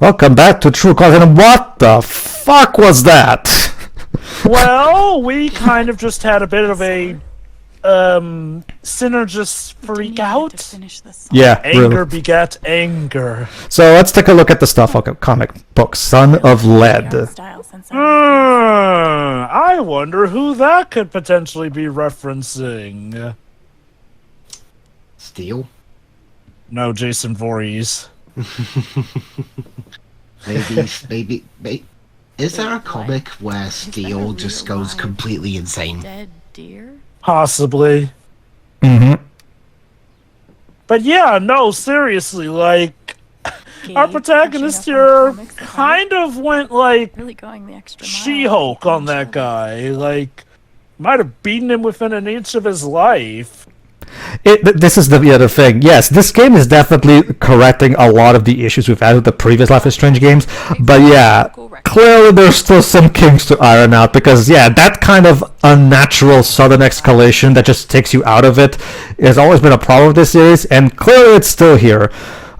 Welcome back to True Colors, and what the fuck was that? Well, we kind of just had a bit of a synergist freak out. Yeah, Anger really. begat anger. So let's take a look at the stuff. Okay, comic book, Son of Lead. I wonder who that could potentially be referencing. Steel? No, Jason Voorhees. Maybe. Is there a comic where Steel just goes completely insane? Dead deer? Possibly. Mm-hmm. But yeah, no, seriously, like, our protagonist here kind of went, like, Really going the extra mile. She-Hulk on that guy. Like, might have beaten him within an inch of his life. This is the other thing. Yes, this game is definitely correcting a lot of the issues we've had with the previous Life is Strange games. But yeah, clearly there's still some kinks to iron out, because yeah, that kind of unnatural sudden escalation that just takes you out of it has always been a problem with this series, and clearly it's still here.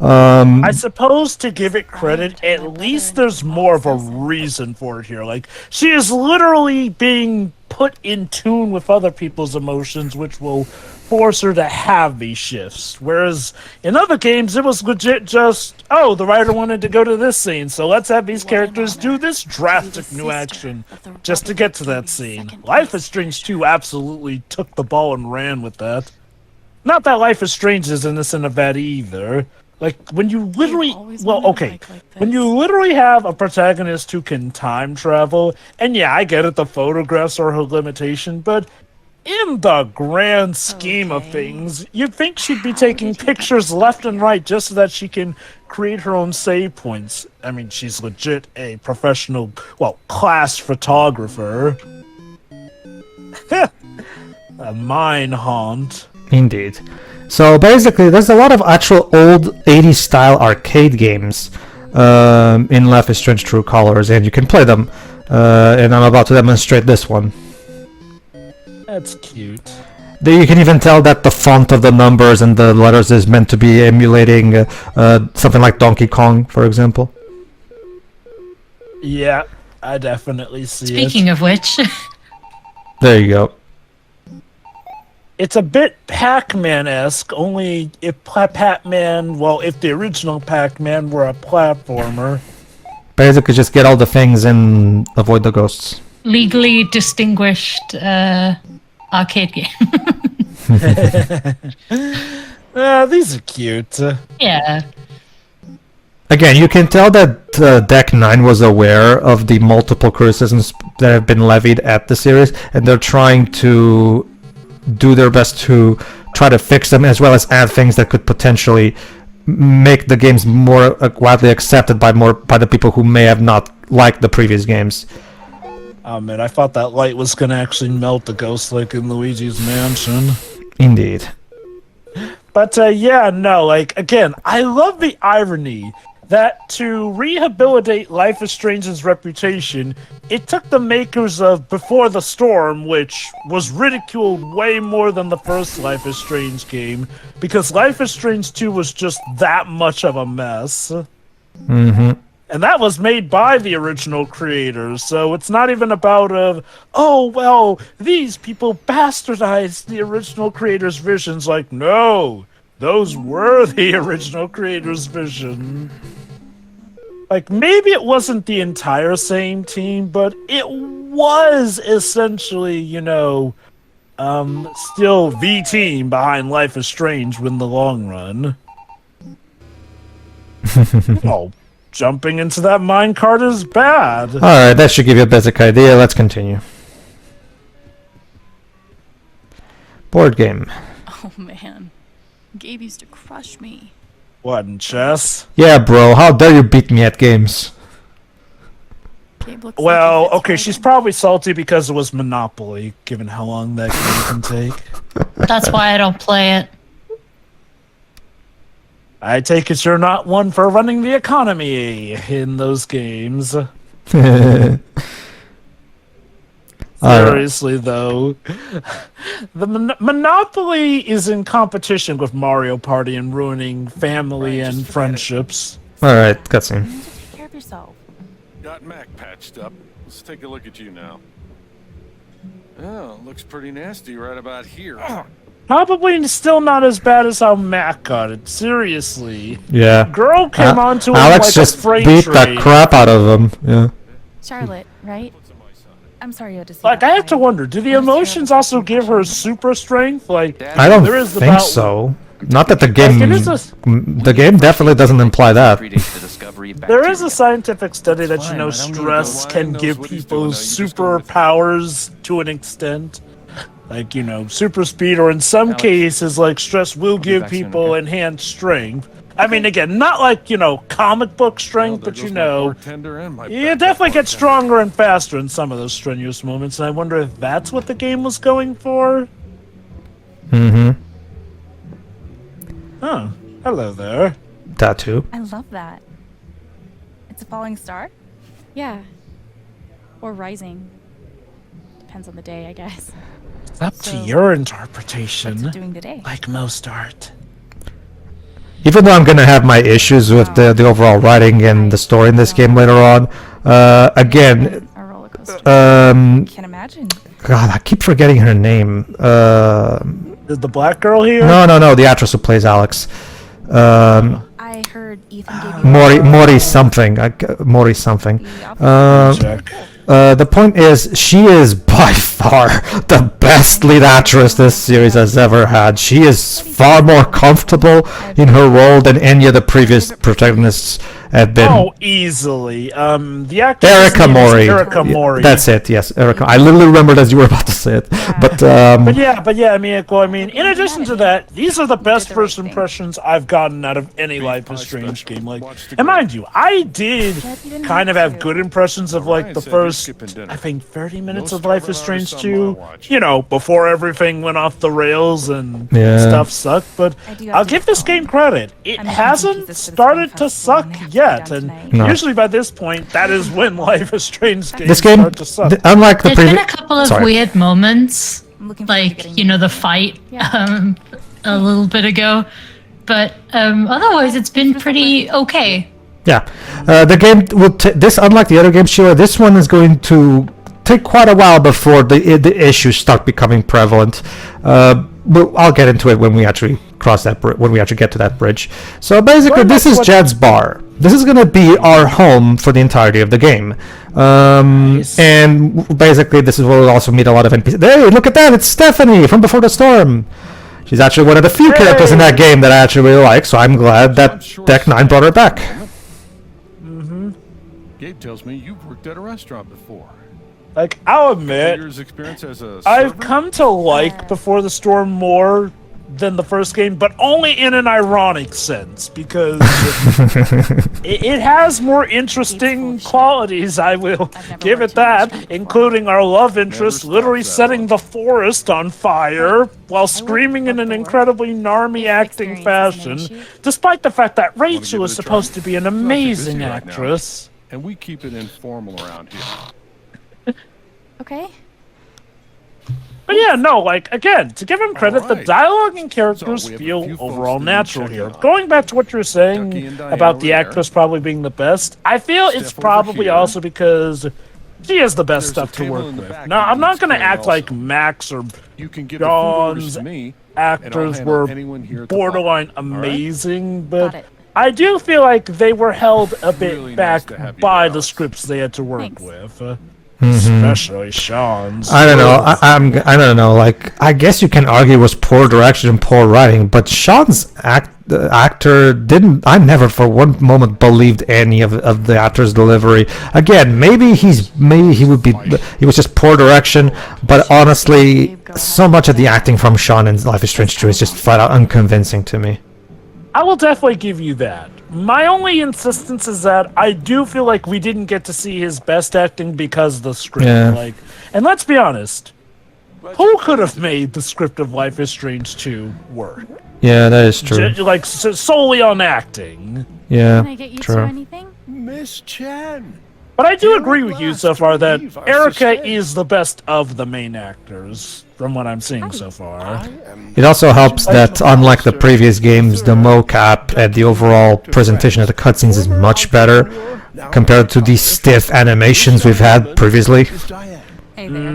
I suppose, to give it credit, at least there's more of a reason for it here. Like, she is literally being put in tune with other people's emotions, which will force her to have these shifts. Whereas in other games, it was legit just, oh, the writer wanted to go to this scene, so let's have these characters do this drastic new action just to get to that scene. Life is Strange 2 absolutely took the ball and ran with that. Not that Life is Strange is innocent of that either. Like, when you literally, when you literally have a protagonist who can time travel, and yeah, I get it, the photographs are her limitation, but in the grand scheme of things, you'd think she'd be taking pictures left and right just so that she can create her own save points. I mean, she's legit a professional, class photographer. A mine haunt. Indeed. So basically, there's a lot of actual old 80s style arcade games in Life is Strange True Colors, and you can play them. And I'm about to demonstrate this one. That's cute. You can even tell that the font of the numbers and the letters is meant to be emulating something like Donkey Kong, for example. Yeah, I definitely see it. Speaking of which, There you go. It's a bit Pac-Man-esque, only if Pac-Man, if the original Pac-Man were a platformer. Basically, just get all the things and avoid the ghosts. legally distinguished arcade game. These are cute. Yeah. Again, you can tell that Deck 9 was aware of the multiple criticisms that have been levied at the series, and they're trying to do their best to try to fix them, as well as add things that could potentially make the games more widely accepted by the people who may have not liked the previous games. Oh man, I thought that light was gonna actually melt the ghost like in Luigi's Mansion. Indeed. But yeah, no, like, again, I love the irony that to rehabilitate Life is Strange's reputation, it took the makers of Before the Storm, which was ridiculed way more than the first Life is Strange game, because Life is Strange 2 was just that much of a mess. Mm-hmm. And that was made by the original creators, so it's not even about oh, well, these people bastardized the original creators' visions. Like, no, those were the original creators' vision. Like, maybe it wasn't the entire same team, but it was essentially, still the team behind Life is Strange in the long run. Oh. Jumping into that minecart is bad. Alright, that should give you a basic idea. Let's continue. Board game. Oh man. Gabe used to crush me. What, in chess? Yeah, bro, how dare you beat me at games? Gabe looks Well, like he fits okay, right she's in. probably salty because it was Monopoly, given how long that game can take. That's why I don't play it. I take it you're not one for running the economy in those games. Seriously, though. The Monopoly is in competition with Mario Party and ruining family and friendships. Alright, cutscene. Got Mac patched up. Let's take a look at you now. Oh, looks pretty nasty right about here. Probably still not as bad as how Mac got it. Seriously. Yeah. Girl came onto him Alex like just a freight beat train. the crap out of him. Yeah. Charlotte, right? I'm sorry you had to see Like, that I have to fight. wonder, do the emotions also give her super strength? Like, I don't there is think about- so. Not that the Like, game. it is The game definitely doesn't imply that. There is a scientific study that, fine, you know, but I'm gonna stress go. can Ryan knows give what he's doing people now, you just go with it. superpowers to an extent. Like, you know, super speed, or in some Alex, cases, like, stress will be give back soon, people okay? enhanced strength. I mean, again, not like, you know, comic book strength, but, you know, you definitely get stronger and faster in some of those strenuous moments, and I wonder if that's what the game was going for? Mm-hmm. Oh, hello there. Tattoo. I love that. It's a falling star? Yeah. Or rising. Depends on the day, I guess. It's up to So, your What's interpretation, it doing today? like most art. Even though I'm gonna have my issues with the overall writing and the story in this game later on, again, A roller coaster. Can't imagine. God, I keep forgetting her name. Is the black girl here? No, the actress who plays Alex. I heard Ethan gave you Mori something. Mori something. Check. The point is, she is by far the best lead actress this series has ever had. She is far more comfortable in her role than any of the previous protagonists have been. Oh, easily. The actress Erica Mori. Erica Mori. That's it. Yes, Erica. I literally remembered as you were about to say it. But But yeah, I mean, in addition to that, these are the best first impressions I've gotten out of any Life is Strange game. Like, and mind you, I did kind of have good impressions of like the first, I think, 30 minutes of Life is Strange 2. You know, before everything went off the rails and Yeah. stuff sucked. But I'll give this game credit. It hasn't started to suck yet, and No. usually by this point, that is when Life is Strange games this game, start to suck. unlike the There's been previous, a couple of weird moments, I'm looking forward to like, getting you know, the fight Yeah. a little bit ago. But otherwise, it's been pretty okay. Yeah, the game will this, unlike the other games, Sheila. This one is going to take quite a while before the issues start becoming prevalent. But I'll get into it when we actually cross that when we actually get to that bridge. So basically, Well, this that's is what- Jed's bar. This is going to be our home for the entirety of the game. And basically, this is where we'll also meet a lot of NPCs. Hey, look at that! It's Stephanie from Before the Storm. She's actually one of the few characters in that game that I actually really like, so I'm glad that Deck 9 brought her back. Gabe tells me you've worked at a restaurant before. Like, I'll admit, Years experience as a I've server? come to like Before the Storm more than the first game, but only in an ironic sense, because it has more interesting qualities, I will give it that, including our love interest stops literally that setting the forest on fire while screaming in an incredibly narmy acting fashion, despite the fact that Rachel is supposed to be an amazing busy right now. actress. And we keep it informal around here. Okay. But yeah, no, like, again, to give him credit, the Alright. dialogue and characters So, we have a feel few folks overall to natural check here. in on. Going back to what you were Ducky saying and Diane about over the there. actress probably being the best, I feel it's Steph over probably here. also because she has the best There's a stuff to table work in the with. back Now, that I'm not needs going to clearing act like also. Max or You can give the food orders John's to me, and I'll actors handle were anyone here at the bar. borderline All right? amazing, Got but it. I do feel like they were held a bit Really nice back to have you by here, the Alex. scripts they had to work Thanks. with. Especially Sean's. I don't know. I don't know. Like, I guess you can argue it was poor direction and poor writing, but Sean's actor didn't. I never for one moment believed any of the actor's delivery. Again, maybe he would be. It was just poor direction, but honestly, so much of the acting from Sean in Life is Strange 2 is just flat out unconvincing to me. I will definitely give you that. My only insistence is that I do feel like we didn't get to see his best acting because of the script. Yeah. Like, and let's be honest, who could have made the script of Life is Strange 2 work? Yeah, that is true. Solely on acting. Yeah, Can I get you true. to anything? Miss Chen, But I do agree with you so far that Erica is the best of the main actors, from what I'm seeing so far. It also helps that, unlike the previous games, the mocap and the overall presentation of the cutscenes is much better compared to the stiff animations we've had previously. Hey there.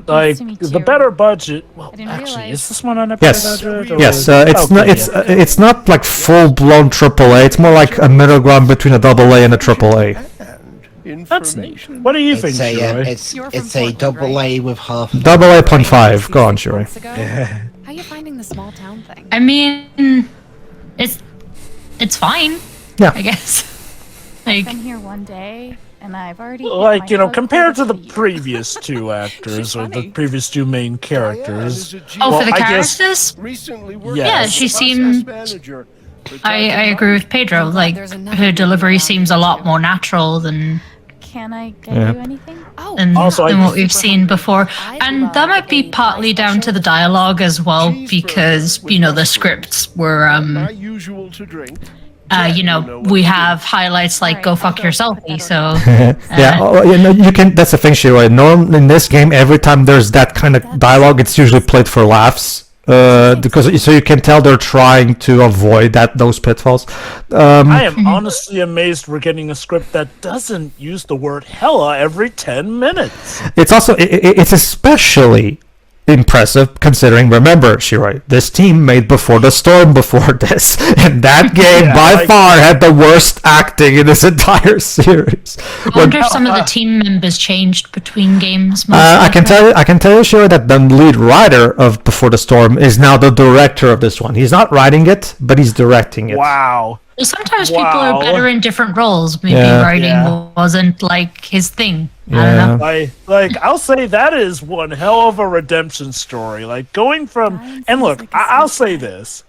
Like, to meet the you. better budget... Well, I didn't actually, realize- is this one on a Yes, better budget? yes. Or- It's Okay, not. It's not like full-blown AAA. It's more like a middle ground between a AA and a AAA. That's neat. What do you think, It's a Shiroi? it's You're from it's a Portland, double right? A with half. AA.5. Go on, Shuri. Months ago? How you finding the small town thing? I mean, it's fine. Yeah. I guess. I've Like, been here one day, and I've already hit Like, my you know, hardcore compared to the fatigue. previous two actors, or the previous two main characters. oh, Well, for the I guess- characters, Recently Yeah, she seemed. I agree with Pedro. Like, There's another her delivery one seems a lot more natural than Can I get Yeah. you anything? Oh, Also, I- what we've seen before. And that might be partly down to the dialogue as well, because you know the scripts were Not usual to drink. you know, we have highlights like "Go fuck yourselfie," so Yeah, you know, you can. That's the thing, Shiroi. Norm in this game, every time there's that kind of dialogue, it's usually played for laughs. Because so you can tell they're trying to avoid those pitfalls. I am honestly amazed we're getting a script that doesn't use the word hella every 10 minutes. It's also it's especially impressive considering. Remember, Shiroi, this team made Before the Storm before this, and that game Yeah, by like- far had the worst acting in this entire series. I wonder if some of the team members changed between games. I can tell you, Shiroi, that the lead writer of Before the Storm is now the director of this one. He's not writing it, but he's directing it. Wow. Well, sometimes people Wow. are better in different roles. Maybe Yeah. writing Yeah. wasn't like his thing. I Yeah. don't know. Like, I'll say that is one hell of a redemption story. Like, going from... Mine And seems look, like a I'll sweet say guy. this.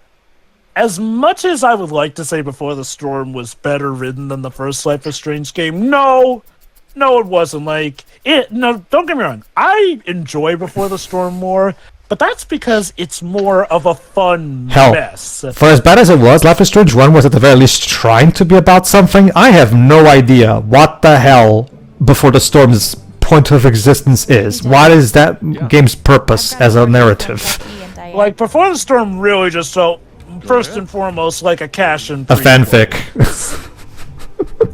As much as I would like to say Before the Storm was better written than the first Life is Strange game, no, it wasn't. Like, no, don't get me wrong. I enjoy Before the Storm more, but that's because it's more of a fun Hell. mess. For as bad as it was, Life is Strange 1 was at the very least trying to be about something. I have no idea what the hell Before the Storm's point of existence is. What is that game's purpose as a narrative? Like, Before the Storm really just felt, first and foremost, like a cash-in A prequel. fanfic.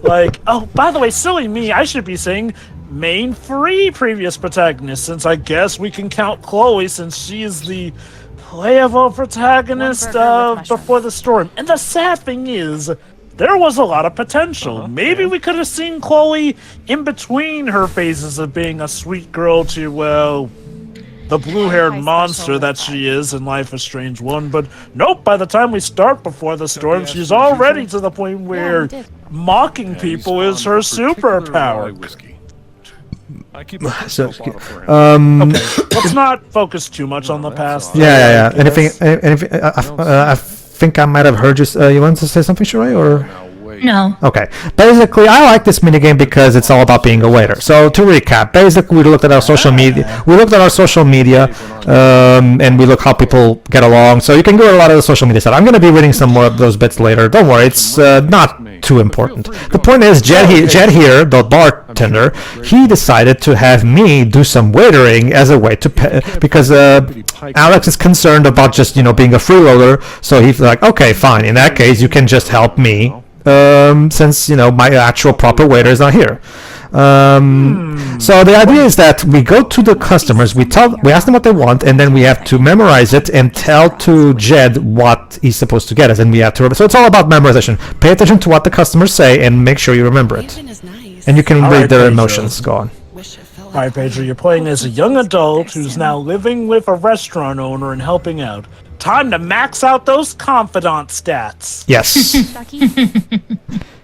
Like, oh, by the way, silly me, I should be saying main free previous protagonist, since I guess we can count Chloe since she is the playable protagonist One burger with of mushrooms. Before the Storm. And the sad thing is, there was a lot of potential. Maybe we could have seen Chloe in between her phases of being a sweet girl to, well, the blue-haired High monster special that she is in Life is Strange 1. But nope, by the time we start Before the Storm, ask she's for a already juicer? to the point where did. mocking people is her superpower. I keep a So, personal bottle for him. Let's not focus too much on the past. Yeah. though, Anything? because- Anything? I think I might have heard you. You want to say something, Shiroi, or? Now wait. No. Okay. Basically, I like this minigame because it's all about being a waiter. So to recap, basically we looked at our social media. We looked at our social media, and we look how people get along. So you can go to a lot of the social media stuff. I'm going to be reading some more of those bits later. Don't worry, it's not too important. The point is, Jed here, the bartender, he decided to have me do some waitering as a way to pay, because Alex is concerned about just being a freeloader. So he's like, okay, fine. In that case, you can just help me. Since my actual proper waiter is not here. So the idea is that we go to the customers, we ask them what they want, and then we have to memorize it and tell to Jed what he's supposed to get us, and we have to. So it's all about memorization. Pay attention to what the customers say and make sure you remember it. And you can All read right, their Pedro. emotions. Go on. Alright, Pedro, you're playing as a young adult who's now living with a restaurant owner and helping out. Time to max out those confidant stats. Yes. Ducky,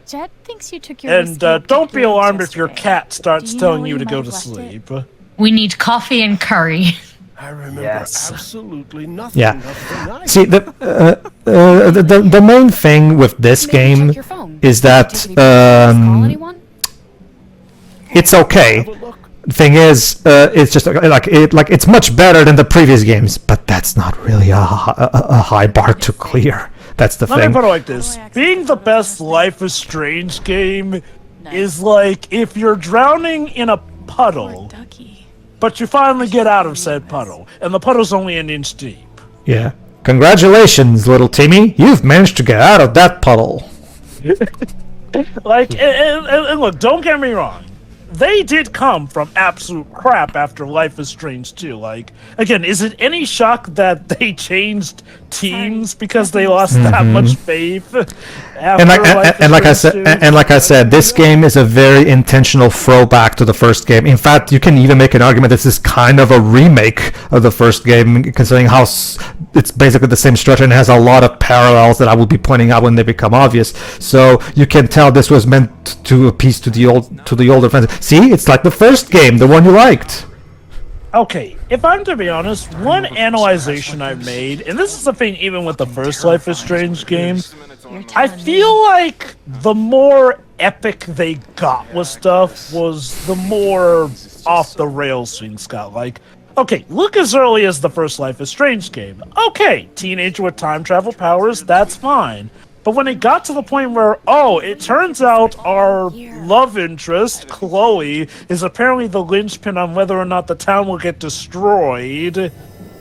Jet thinks you took your And whiskey don't be drinks alarmed if your yesterday. cat starts Do you telling know you where to you go might to have left sleep. We need coffee and curry. I remember Yes. absolutely nothing Yeah. of the night. See, the main thing with this Maybe game check your phone. is that Did you call anyone? it's okay. Have a look. Thing is, it's just it's much better than the previous games, but that's not really a high bar to clear. That's the Let me thing. put it like this. Being the best Life is Strange game is like if you're drowning in a puddle, Ducky. but you finally get out of said puddle, and the puddle's only an inch deep. Yeah. Congratulations, little Timmy. You've managed to get out of that puddle. Like, and look, don't get me wrong. They did come from absolute crap after Life is Strange 2. Like, again, is it any shock that they changed teams because they lost that much faith? And like I said, this game is a very intentional throwback to the first game. In fact, you can even make an argument that this is kind of a remake of the first game, considering how it's basically the same structure and has a lot of parallels that I will be pointing out when they become obvious. So you can tell this was meant to appease to the older fans. See, it's like the first game, the one you liked. Okay, if I'm to be honest, one analyzation I made, and this is the thing even with the first Life is Strange game, I feel like the more epic they got with stuff was the more off the rails things got. Like, okay, look as early as the first Life is Strange game. Okay, teenager with time travel powers, that's fine. But when it got to the point where, oh, it turns out our love interest, Chloe, is apparently the linchpin on whether or not the town will get destroyed,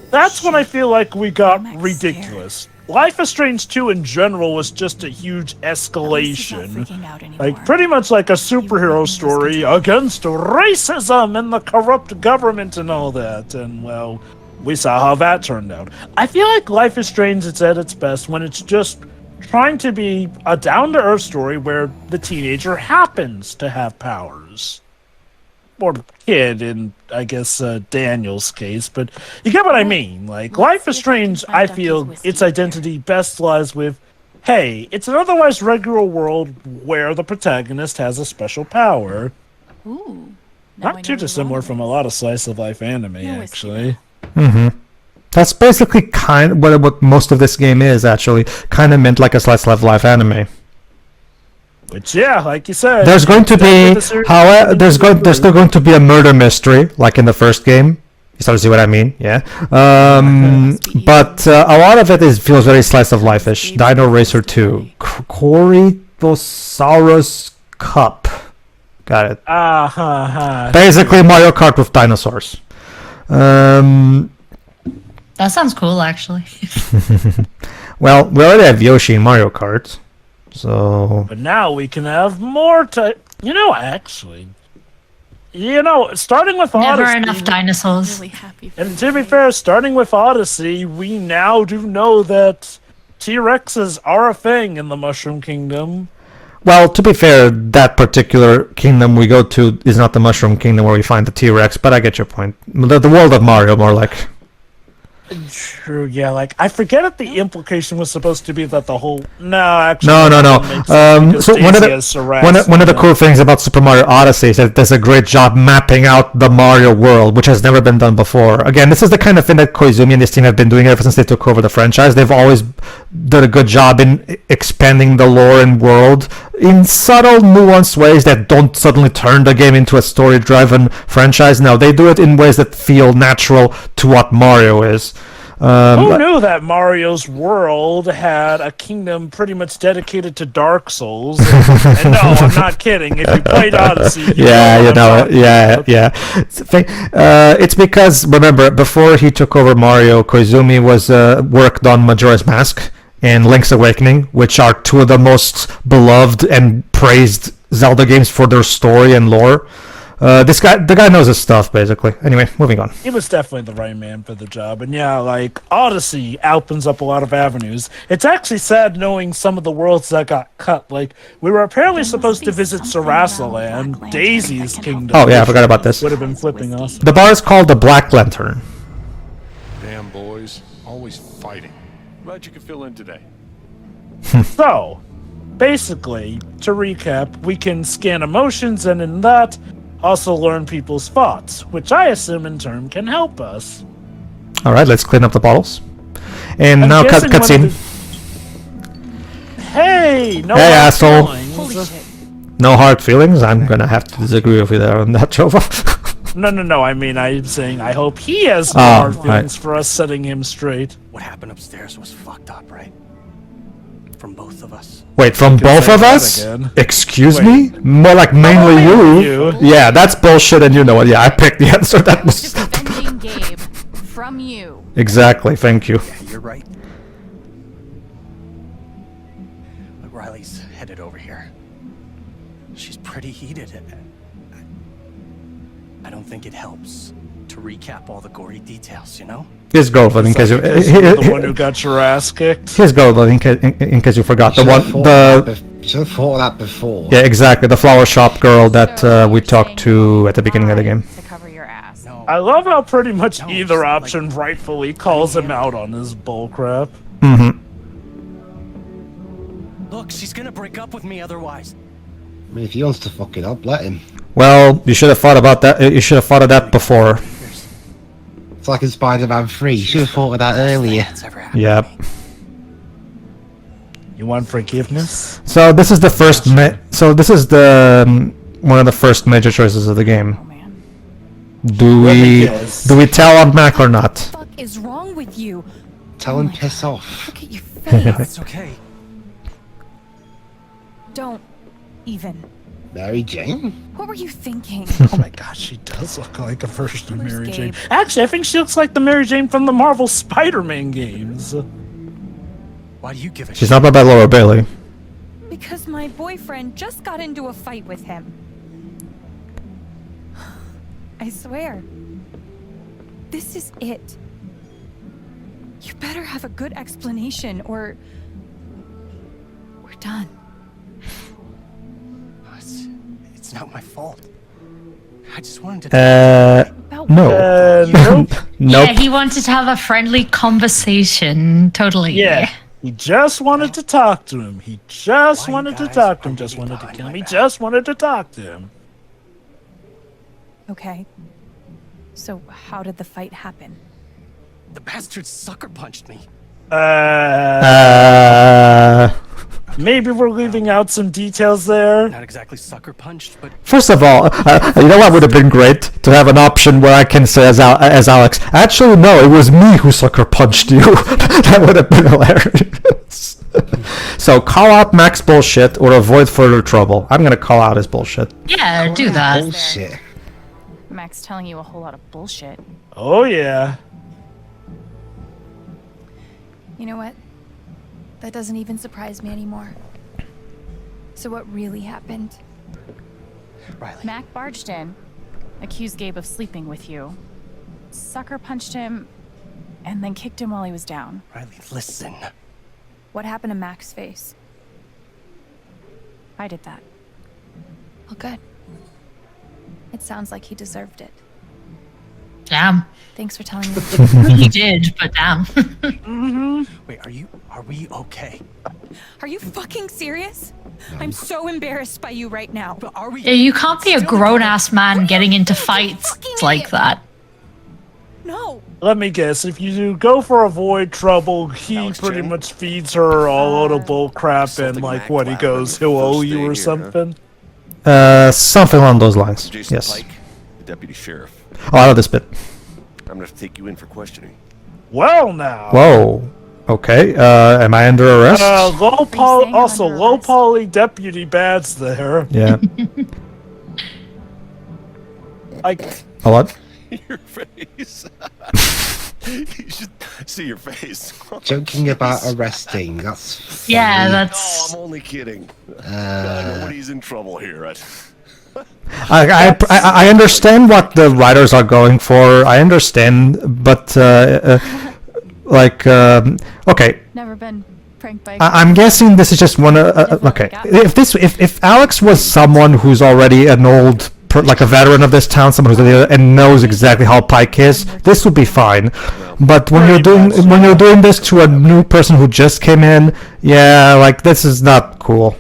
that's when I feel like we got ridiculous. Life is Strange 2 in general was just a huge escalation. Like, pretty much like a superhero story against racism and the corrupt government and all that. And, well, we saw how that turned out. I feel like Life is Strange is at its best when it's just trying to be a down-to-earth story where the teenager happens to have powers. Or kid in, I guess, Daniel's case, but you get what I mean. Like, Life is Strange, I feel its identity best lies with, hey, it's an otherwise regular world where the protagonist has a special power. Ooh. Not too dissimilar from a lot of slice-of-life anime, actually. Mm-hmm. That's basically kind of what most of this game is, actually. Kind of meant like a slice of life anime. Which, yeah, like you said, there's going to be, however, there's still going to be a murder mystery, like in the first game. You start to see what I mean, yeah. But a lot of it feels very slice of life-ish. Dino Racer 2, Corythosaurus Cup. Got it. Basically Mario Kart with dinosaurs. That sounds cool, actually. Well, we already have Yoshi in Mario Kart, so... But now we can have more actually... starting with Odyssey... Never enough dinosaurs. Really happy for And to be fair, starting with Odyssey, we now do know that T-Rexes are a thing in the Mushroom Kingdom. Well, to be fair, that particular kingdom we go to is not the Mushroom Kingdom where we find the T-Rex, but I get your point. The world of Mario, more like... True, yeah, like, I forget if the implication was supposed to be that the whole... No, actually... No. So one of the cool things about Super Mario Odyssey is that it does a great job mapping out the Mario world, which has never been done before. Again, this is the kind of thing that Koizumi and this team have been doing ever since they took over the franchise. They've always done a good job in expanding the lore and world in subtle, nuanced ways that don't suddenly turn the game into a story-driven franchise. No, they do it in ways that feel natural to what Mario is. Who knew that Mario's world had a kingdom pretty much dedicated to Dark Souls? And no, I'm not kidding. If you played Odyssey, It's because, remember, before he took over Mario, Koizumi was worked on Majora's Mask and Link's Awakening, which are two of the most beloved and praised Zelda games for their story and lore. The guy knows his stuff, basically. Anyway, moving on. He was definitely the right man for the job. And yeah, like, Odyssey opens up a lot of avenues. It's actually sad knowing some of the worlds that got cut. Like, we were apparently supposed to visit Sarasaland, Daisy's kingdom. Oh, yeah, I forgot about this. Would have been flipping awesome. The bar is called the Black Lantern. Damn boys, always fighting. Glad you could fill in today. So, basically, to recap, we can scan emotions, and in that... also learn people's thoughts, which I assume in turn can help us. Alright, let's clean up the bottles. And now cutscene. Hey, no hey, hard asshole. feelings. Holy shit. No hard feelings? I'm gonna have to disagree with you there on that, Jova. No, I mean, I'm saying I hope he has no hard feelings for us setting him straight. What happened upstairs was fucked up, right? from both of us. Wait, from both say of that us? again. Excuse Wait. me? More like mainly you. you. Yeah, that's bullshit, and you know it. Yeah, I picked the answer. That was Defending Gabe from you. exactly. Thank you. Yeah, you're right. Look, Riley's headed over here. She's pretty heated. I don't think it helps to recap all the gory details, you know? His girlfriend, in case you. Because you're the one who got your ass kicked. His girlfriend, in case you forgot. The one, Should have thought of that before. yeah, exactly. The flower shop girl that So we you're talked saying to at the beginning of the game. To cover your ass. No. I love how pretty much No, either like- option rightfully calls him out on his bullcrap. Mm-hmm. Look, she's gonna break up with me otherwise. I mean, if he wants to fuck it up, let him. Well, you should have thought about that. You should have thought of that before. It's like in Spider-Man 3. You should have thought of that earlier. That's ever happened Yeah. to me. You want forgiveness? So this is the first. So this is the one of the first major choices of the game. Oh man. Do Let me we guess. do we tell on Mac or not? What the fuck is wrong with you? Tell him piss off. Look at your face. It's okay. Don't even. Mary Jane? What were you thinking? Oh my gosh, she does look like a version of Where's Mary Gabe? Jane. Actually, I think she looks like the Mary Jane from the Marvel Spider-Man games. Why do you give a She's shit? not played by Laura Bailey. Because my boyfriend just got into a fight with him. I swear. This is it. You better have a good explanation or we're done. It's not my fault. I just wanted to. About No. Nope. Nope. Yeah, he wanted to have a friendly conversation. Totally. Yeah. He just wanted to talk to him. He just Why wanted to guys talk to him. are Just really wanted to behind kill my him. He back? just wanted to talk to him. Okay. So how did the fight happen? The bastard sucker punched me. Maybe we're leaving out some details there. Not exactly sucker punched, but First of all, you know what would have been great to have an option where I can say as Alex. Actually, no, it was me who sucker punched you. That would have been hilarious. So call out Mac's bullshit or avoid further trouble. I'm gonna call out his bullshit. Yeah, do that. Bullshit. Max telling you a whole lot of bullshit. Oh yeah. You know what? That doesn't even surprise me anymore. So what really happened? Riley. Mac barged in, accused Gabe of sleeping with you, sucker punched him, and then kicked him while he was down. Riley, listen. What happened to Mac's face? I did that. Oh, good. It sounds like he deserved it. Damn. Thanks for telling me. He did, but damn. Wait, are we okay? Are you fucking serious? I'm so embarrassed by you right now. But are we? Yeah, you can't be a grown ass man getting into fights fucking like idiot. that. No. Let me guess. If you do go for avoid trouble, he Alex pretty Chen? much feeds her all load of bull crap and Something like Mac what he Lavin goes, when he'll you owe first you stayed or here, something. Something along those lines. Jason Yes. Pike, the deputy sheriff. Oh, I know this bit. I'm gonna have to take you in for questioning. Well now. Whoa. Okay. Am I under arrest? Low poly, saying you're also under low arrest? poly deputy bad's there. Yeah. Like, A what? Your face. You should see your face. Joking about arresting, that's funny. Yeah, No, that's. I'm only kidding. Nobody's in trouble here. I understand what the writers are going for. I understand, but okay. Never been pranked by. I'm guessing this is just one. Okay, if Alex was someone who's already an old, like a veteran of this town, someone who's and knows exactly how Pike is, this would be fine. But when you're doing this to a new person who just came in, yeah, like this is not cool.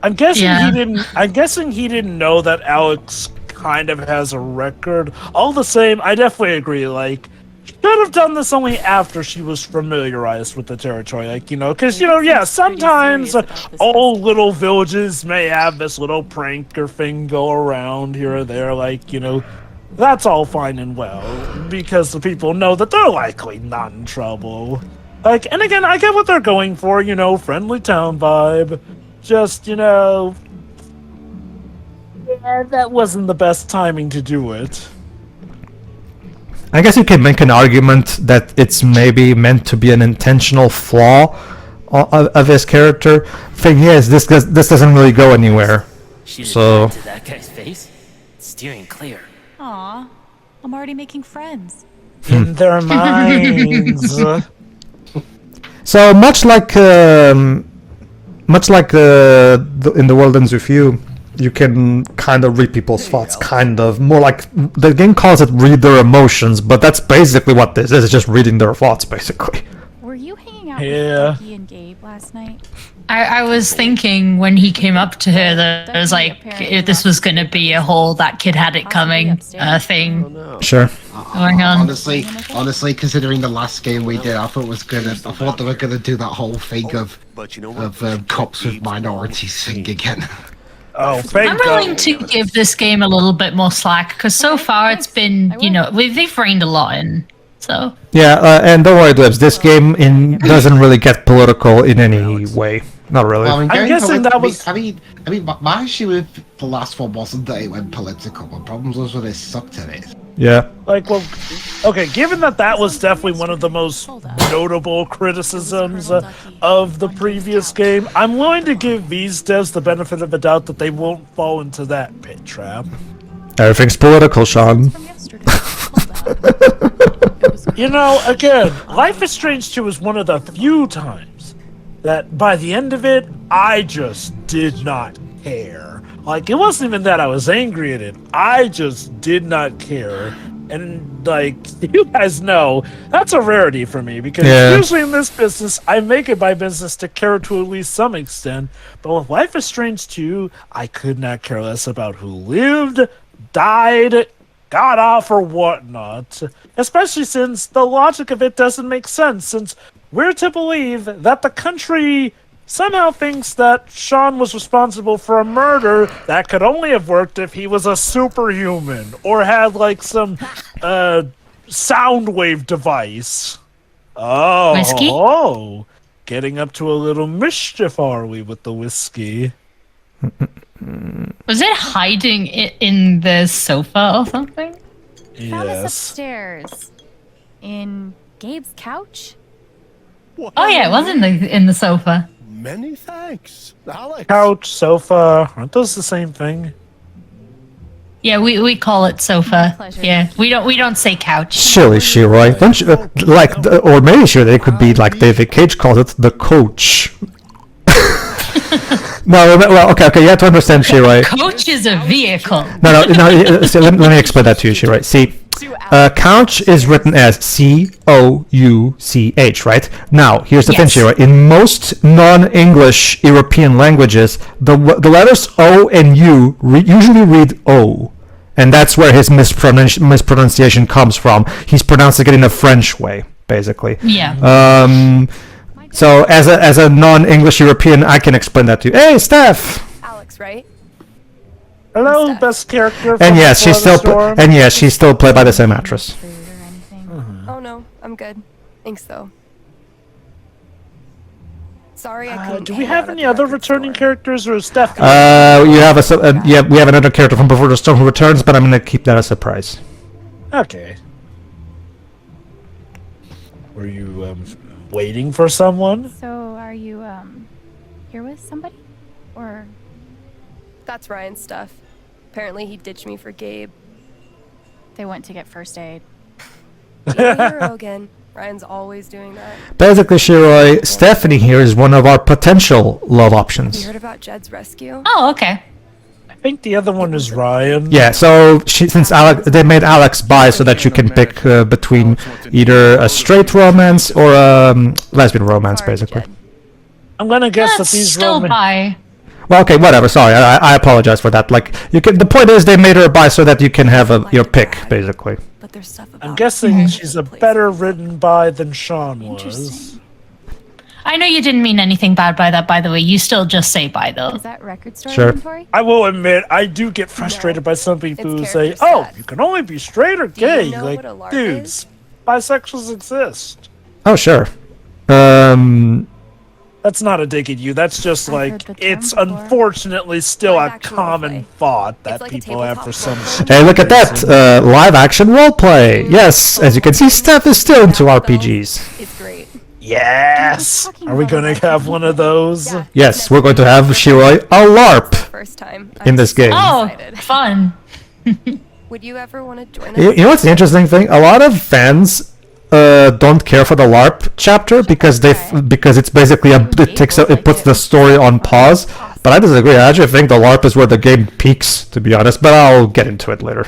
I'm guessing Yeah. he didn't. I'm guessing he didn't know that Alex kind of has a record. All the same, I definitely agree. Like, should have done this only after she was familiarized with the territory. Like, because yeah, sometimes all little villages may have this little prank or thing go around here or there. Like, that's all fine and well because the people know that they're likely not in trouble. Like, and again, I get what they're going for, you know, friendly town vibe. Just, you know, yeah, that wasn't the best timing to do it. I guess you can make an argument that it's maybe meant to be an intentional flaw of his character. Thing is, this doesn't really go anywhere. So to that guy's face, steering clear. Aw, I'm already making friends. In their minds. So much like in the World Ends With You, you can kind of read people's thoughts, kind of more like the game calls it read their emotions, but that's basically what this is. It's just reading their thoughts, basically. Were you hanging out Yeah. with Becky and Gabe last night? I was thinking when he came up to her that it was like this was going to be a whole that kid had it coming thing Sure. going on. Honestly, considering the last game we did, I thought they were gonna do that whole thing of cops with minorities thing again. Oh, thank I'm God. willing to give this game a little bit more slack because so far it's been, you know, they've reined a lot in. So Yeah, and don't worry, Dibs. This game doesn't really get political in any way. Not really. Well, I'm guessing that was. I mean, my issue with the last one wasn't that it went political. The problem was that it sucked at it. Yeah. Like, well, okay, given that was definitely one of the most notable criticisms of the previous game, I'm willing to give these devs the benefit of the doubt that they won't fall into that pit trap. Everything's political, Sean. From yesterday. Hold on. You know, again, Life is Strange 2 is one of the few times that by the end of it, I just did not care. Like, it wasn't even that I was angry at it. I just did not care. And, like, you guys know, that's a rarity for me because usually in this business, I make it my business to care to at least some extent. But with Life is Strange 2, I could not care less about who lived, died, got off, or whatnot. Especially since the logic of it doesn't make sense, since we're to believe that the country somehow thinks that Sean was responsible for a murder that could only have worked if he was a superhuman or had like some sound wave device. Whiskey? Oh, getting up to a little mischief, are we, with the whiskey? Was it hiding in the sofa or something? Found us Yes. upstairs. In Gabe's couch? Oh yeah, it was in the sofa. Many thanks, Alex. Couch, sofa, aren't those the same thing? Yeah, we call it sofa. Pleasure. Yeah, we don't say couch. Silly Shiroi. Don't you, or maybe sure they could be like David Cage calls it, the coach. No, well, okay, you have to understand, Shiroi. Coach is a vehicle. No, so let me explain that to you, Shiroi. See, couch is written as C-O-U-C-H, right? Now, here's the thing, Yes. Shiroi. In most non-English European languages, the letters O and U usually read O. And that's where his mispronunciation comes from. He's pronouncing it in a French way, basically. Yeah. So as a non-English European, I can explain that to you. Hey, Steph. Alex, right? Hello, Steph. best character. And from yes, she's Before the still Storm. she's still played by the same actress. Food or anything? Oh no, I'm good. Thanks though. Sorry, I couldn't. Do we hang have out at any the other record returning store. characters, or is Steph? We have we have another character from Before the Storm who returns, but I'm gonna keep that a surprise. Okay. Were you waiting for someone? So are you here with somebody? Or That's Ryan's stuff. Apparently, he ditched me for Gabe. they went to get first aid? Being a hero again. Ryan's always doing that. Basically, Shiroi, Stephanie here is one of our potential love You options. heard about Jed's rescue? Oh, okay. I think the other one is Ryan. Yeah, so since they made Alex bi so that you can pick between either a straight romance or a lesbian romance, Sorry, basically. Jed. I'm gonna guess That's that these still bi. Well, okay, whatever. Sorry, I apologize for that. Like, you can. The point is, they made her bi so that you can have your pick, basically. But there's stuff about I'm guessing all she's a the places. better written by than Sean was. Interesting. I know you didn't mean anything bad by that, by the way. You still just say bi, though. Is that record store Sure. inventory? I will admit, I do get frustrated by some people who It's say, character "Oh, stats. you can only be straight or Do you gay." know Like, what a LARP dudes, bisexuals exist. Oh, sure. That's not a dig at you. That's just I've like heard the term it's before. unfortunately still Live a action common roleplay. thought that It's like a people have for some. tabletop Hey, look at that! Live action roleplay! Yes, as you can see, Steph is still into RPGs. It's great. Yes. talking Are we about a gonna live have one of those? Yeah, Yes, we're going to have Shiroi a LARP first time. in this game. Oh, Excited. fun. Would you ever want to join us? You know what's the interesting thing? A lot of fans don't care for the LARP chapter because because it's basically it puts the story on pause. But I disagree. I actually think the LARP is where the game peaks, to be honest. But I'll get into it later.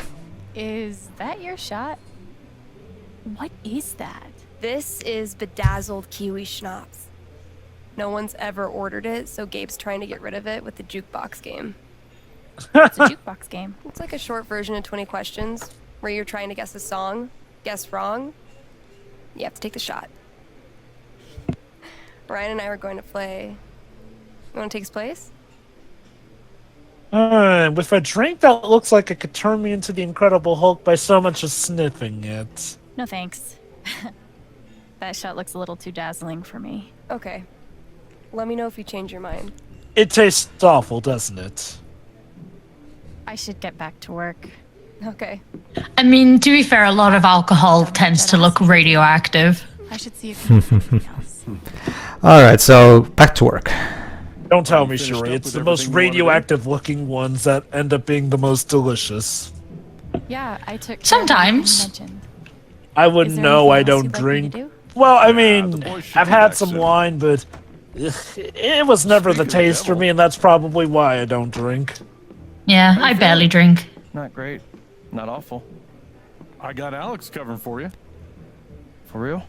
Is that your shot? What is that? This is bedazzled kiwi schnapps. No one's ever ordered it, so Gabe's trying to get rid of it with the jukebox game. It's a jukebox game. It's like a short version of 20 questions, where you're trying to guess a song, guess wrong, you have to take the shot. Ryan and I were going to play. You want to take his place? With a drink that looks like it could turn me into the Incredible Hulk by so much as sniffing it. No thanks. That shot looks a little too dazzling for me. Okay. Let me know if you change your mind. It tastes awful, doesn't it? I should get back to work. Okay. I mean, to be fair, a lot of alcohol tends to look radioactive. I should see if you can something else. Alright, so back to work. Don't tell me, Finished Sheree. up It's with the most everything you wanted to do? radioactive looking ones that end up being the most delicious. Yeah, I took. Sometimes. I wouldn't know. I don't You'd like me to drink. do? Well, I the mean, boys should I've be had back some soon. wine, but it was never the Speaking of taste for devil. me, and that's probably why I don't drink. Yeah, I barely drink. Not great. Not awful. I got Alex covering for you. For real?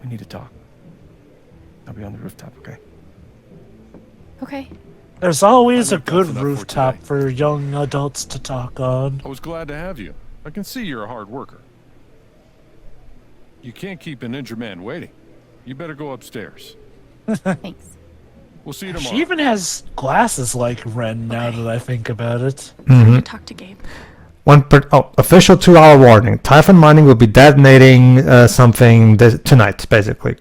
We need to talk. I'll be on the rooftop, okay? Okay. There's always I a looked up good enough for rooftop today. for young adults to talk on. I was glad to have you. I can see you're a hard worker. You can't keep an injured man waiting. You better go upstairs. Thanks. We'll see you tomorrow. She even has glasses like Ren now that I think about it. Talk to Gabe. Official 2-hour warning. Typhon Mining will be detonating something tonight, basically.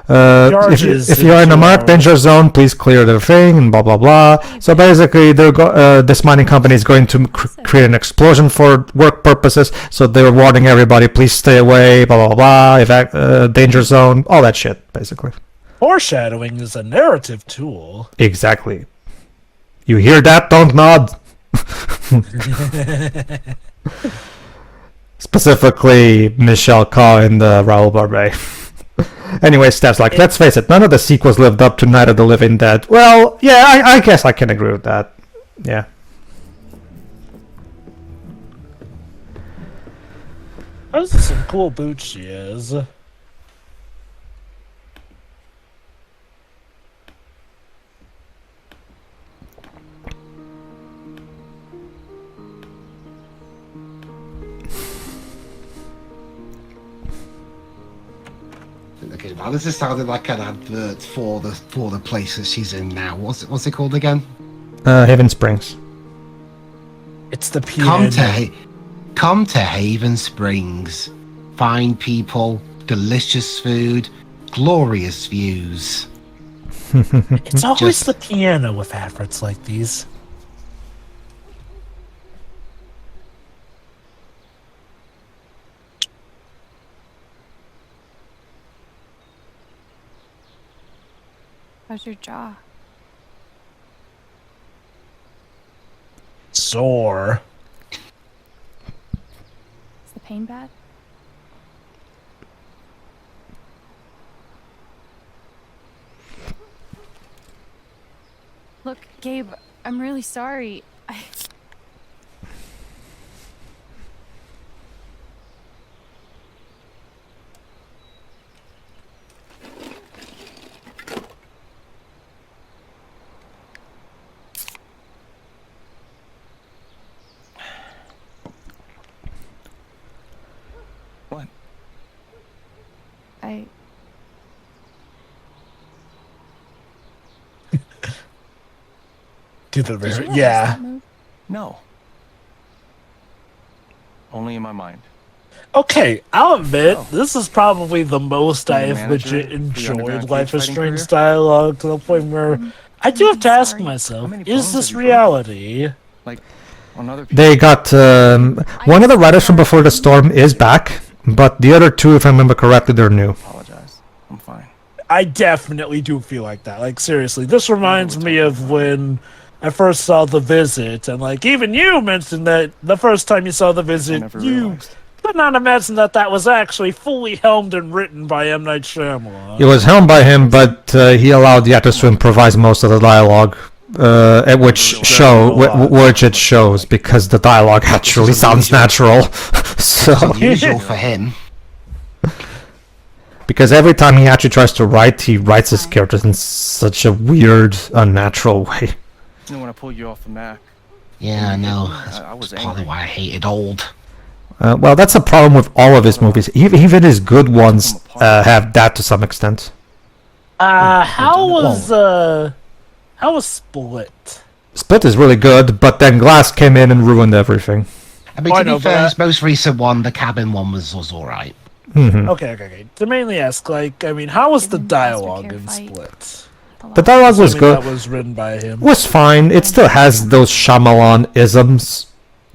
Charges If you're in a 2 marked hours. danger zone, please clear the thing, and blah blah blah. So basically, this mining company is going to create an explosion for work purposes. So they're warning everybody, please stay away, blah blah blah. Danger zone, all that shit, basically. Foreshadowing is a narrative tool. Exactly. You hear that? Don't nod. Specifically, Michelle Kaw and Raoul Barbet. Anyway, Steph's like, let's face it, none of the sequels lived up to Night of the Living Dead. Well, yeah, I guess I can agree with that. Yeah. Those are some cool boots she has. Okay, now this is sounding like an advert for the place that she's in now. What's it called again? Haven Springs. It's the piano. Come to Haven Springs. Fine people, delicious food, glorious views. It's always Just- the piano with adverts like these. How's your jaw? Sore. Is the pain bad? Look, Gabe, I'm really sorry. What? I Do the did you very rehearse yeah. that move? No. Only in my mind. Okay, I'll admit, this is probably the most I have legit enjoyed Life is Strange dialogue, to the point where I do have to ask myself, is this reality? They got one of the writers from Before the Storm is back, but the other two, if I remember correctly, they're new. Apologize. I'm fine. I definitely do feel like that. Like, seriously, this reminds me of when I first saw The Visit, and like, even you mentioned that the first time you saw The Visit, you could not imagine that that was actually fully helmed and written by M. Night Shyamalan. It was helmed by him, but he allowed the actors to improvise most of the dialogue, at which it shows, because the dialogue actually sounds natural. So Unusual for him. Because every time he actually tries to write, he writes his characters in such a weird, unnatural way. I didn't want to pull you off the Mac. Yeah, I know. That's I was probably angry. why I hated Old. Well, that's a problem with all of his movies. Even his good ones have that to some extent. How was Split? Split is really good, but then Glass came in and ruined everything. I mean, to be fair, his most recent one, the cabin one, was alright. Okay. To mainly ask, like, I mean, how was the dialogue in Split? The dialogue was good. That was written by him. Was fine. It still has those Shyamalan-isms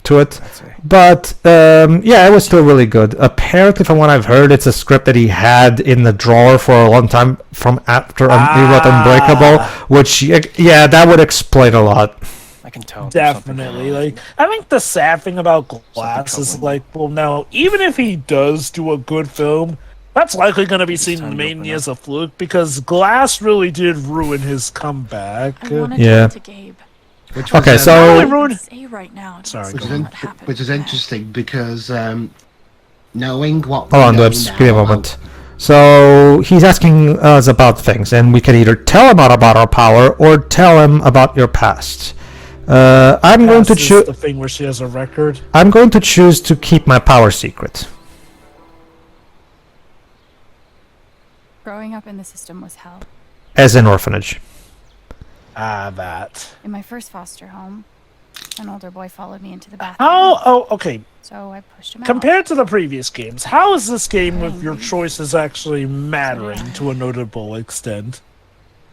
to it. But, yeah, it was still really good. Apparently, from what I've heard, it's a script that he had in the drawer for a long time from after he wrote Unbreakable, which, yeah, that would explain a lot. I can tell. Definitely. Like, I think the sad thing about Glass is, like, well, now, even if he does do a good film, that's likely going to be seen mainly as a fluke, because Glass really did ruin his comeback. I want to Yeah. talk to Gabe. Which was, Okay, so... Say right now. Sorry, Which go is, on. which is interesting, because knowing what... Hold on, we know Dwebs, now give me a moment. So, he's asking us about things, and we can either tell him about our power, or tell him about your past. I'm going to choose... the thing where she has a record. I'm going to choose to keep my power secret. Growing up in the system was hell. As an orphanage. That. In my first foster home, an older boy followed me into the bathroom. Oh, okay. So I pushed him out. Compared to the previous games, how is this game with your choices actually mattering to a notable extent?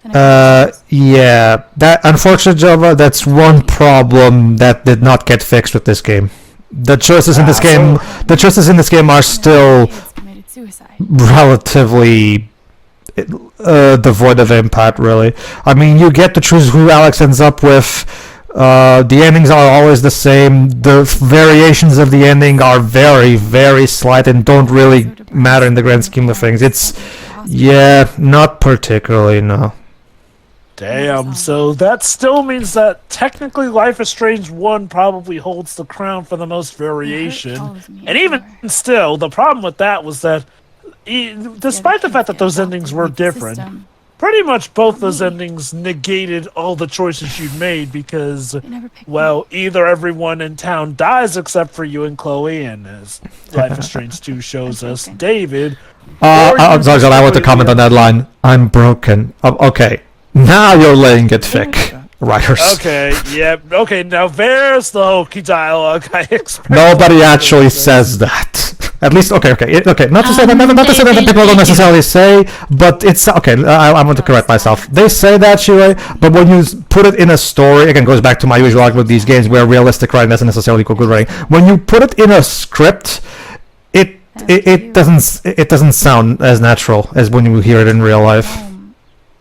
Yeah, that unfortunately, Java, that's one problem that did not get fixed with this game. The choices in this game, are still committed suicide. relatively devoid of impact, really. I mean, you get to choose who Alex ends up with. The endings are always the same. The variations of the ending are very, very slight and don't really matter in the grand scheme of things. Yeah, not particularly, no. Damn, so that still means that technically Life is Strange 1 probably holds the crown for the most variation. And even still, the problem with that was that, despite the fact that those endings were different, pretty much both those endings negated all the choices you made, because, well, either everyone in town dies except for you and Chloe, and as Life is Strange 2 shows us, David. I'm sorry, John, I want to comment on that line. I'm broken. Okay. Now you're laying it thick, writers. Okay, yep. Okay, now there's the hokey dialogue I expect. Nobody actually says that. At least, okay. Not to say that people don't necessarily say, but it's okay. I want to correct myself. They say that, Shirei, but when you put it in a story, again, goes back to my usual argument with these games where realistic writing doesn't necessarily equal good writing. When you put it in a script, it doesn't sound as natural as when you hear it in real life.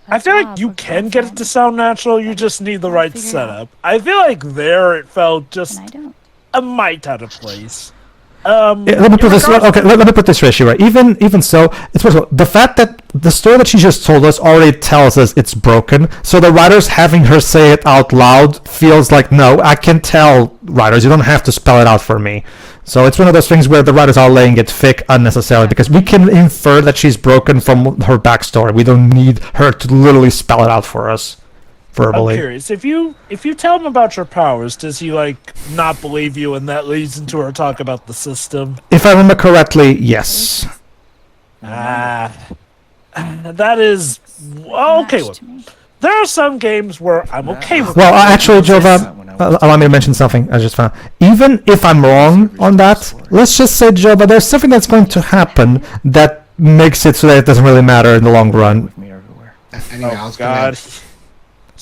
I feel like you can get it to sound natural, you just need the right setup. I feel like there it felt just a mite out of place. Let me put this. Okay, let me put this ratio right. Even so, it's possible. The fact that the story that she just told us already tells us it's broken. So the writers having her say it out loud feels like, no, I can tell writers. You don't have to spell it out for me. So it's one of those things where the writers are laying it thick unnecessarily, because we can infer that she's broken from her backstory. We don't need her to literally spell it out for us verbally. I'm curious, if you tell him about your powers, does he not believe you, and that leads into her talk about the system? If I remember correctly, yes. That is okay. Well, there are some games where I'm okay with. Well, actually, Jova, Allow me to mention something I just found. Even if I'm wrong on that, let's just say, Joe, but there's something that's going to happen that makes it so that it doesn't really matter in the long run. With me everywhere. Anyway, Oh God.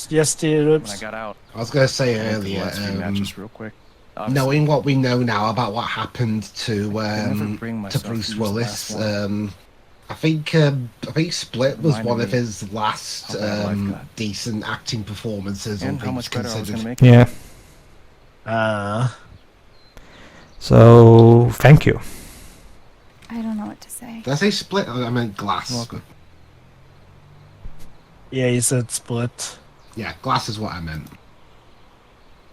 Yes, dude. When I got out, I was going to say I went to the earlier, last few matches real quick. Obviously, knowing what we know now about what happened to never bring to myself to Bruce use the Willis, last one. I think Split was Reminded one of me his last how bad life got. decent acting performances, all and how things much better I was considered. going to make it. Yeah. So, thank you. I don't know what to say. Did I say Split? I meant Glass. Welcome. Yeah, he said Split. Yeah, Glass is what I meant.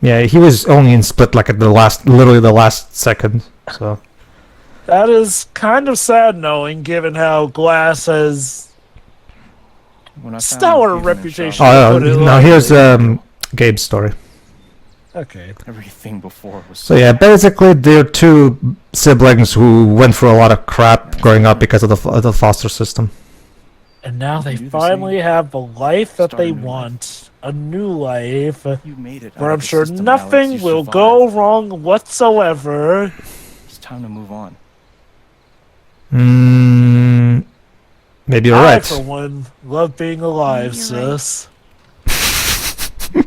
Yeah, he was only in Split like at the last, literally the last second. So That is kind of sad knowing, given how Glass has When I found stellar Ethan and reputation. Charlotte, oh, Put it now lightly. here's Gabe's story. Okay. everything before was So yeah, basically they're two siblings who went through a lot of crap growing up because of the foster system. And now they do the finally same. have the life that Start a they new want. A new life. You made it. Where out I'm of the sure system, Alex. nothing You will survived. go wrong whatsoever. It's time to move on. Maybe you're I, right. for one, love being alive, Maybe you're right. sis. Came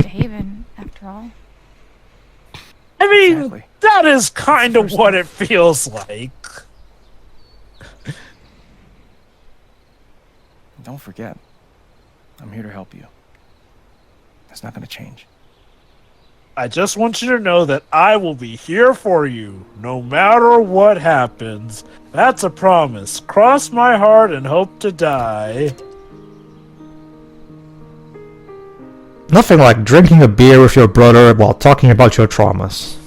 to Haven, after all. I mean, Exactly. that is kind of what it feels like. Don't forget, I'm here to help you. That's not going to change. I just want you to know that I will be here for you, no matter what happens. That's a promise. Cross my heart and hope to die. Nothing like drinking a beer with your brother while talking about your traumas.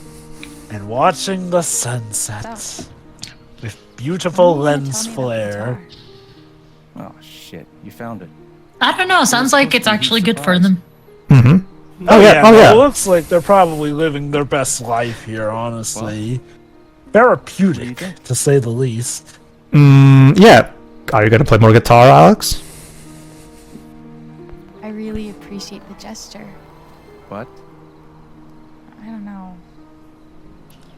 And watching the sunset. With beautiful When are you gonna lens tell me about the flare. guitar? Oh, shit. You found it. I don't know. Sounds like it's actually good for them. Mm-hmm. Oh yeah, oh no, yeah. it looks like they're probably living their best life here, honestly. Therapeutic, to say the least. Yeah. Are you gonna play more guitar, Alex? I really appreciate the gesture. What? I don't know.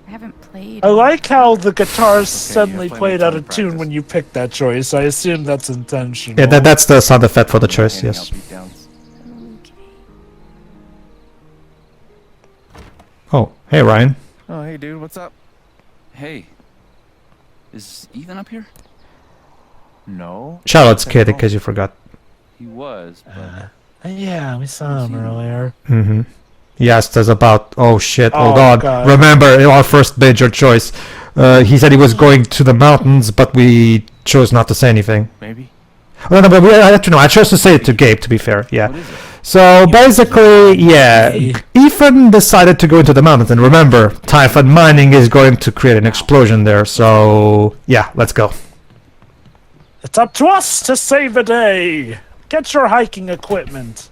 I haven't played. I like how the guitars you suddenly have plenty played of out time of to tune practice. when you picked that choice. I assume that's intentional. Yeah, that's the sound effect for the choice, Handing yes. out beatdowns. Okay. Oh, hey Ryan. Oh, hey, dude. What's up? Hey, is Ethan up here? No. Charlotte's kidding because you forgot. He was, but Yeah, we saw him earlier. Mm-hmm. He asked us about, oh shit, Oh, hold on. God. Remember, our first major choice. He said he was going to the mountains, but we chose not to say anything. Maybe. Well, no, but I chose to say it to Gabe, to be fair, yeah. what is it? So basically, yeah, Ethan decided to go into the mountains, and remember, Typhon Mining is going to create an explosion there, so yeah, let's go. It's up to us to save the day. Get your hiking equipment.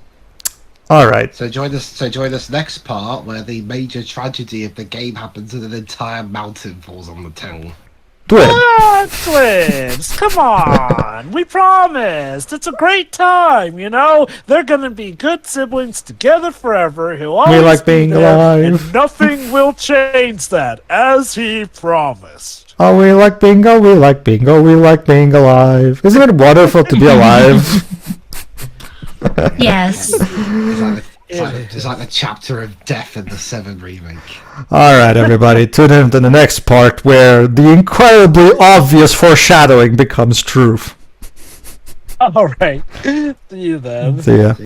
Alright. So join this next part where the major tragedy of the game happens and an entire mountain falls on the town. Do it. Ah, twins, come on. We promised. It's a great time, you know? They're gonna be good siblings together forever. He'll always like be being there, alive. and nothing will change that, as he promised. Oh, we like bingo, we like bingo, we like being alive. Isn't it wonderful to be alive? Yes. It's like the chapter of death in the 7 remake. Alright, everybody, tune in to the next part where the incredibly obvious foreshadowing becomes truth. All right. See you then. See ya.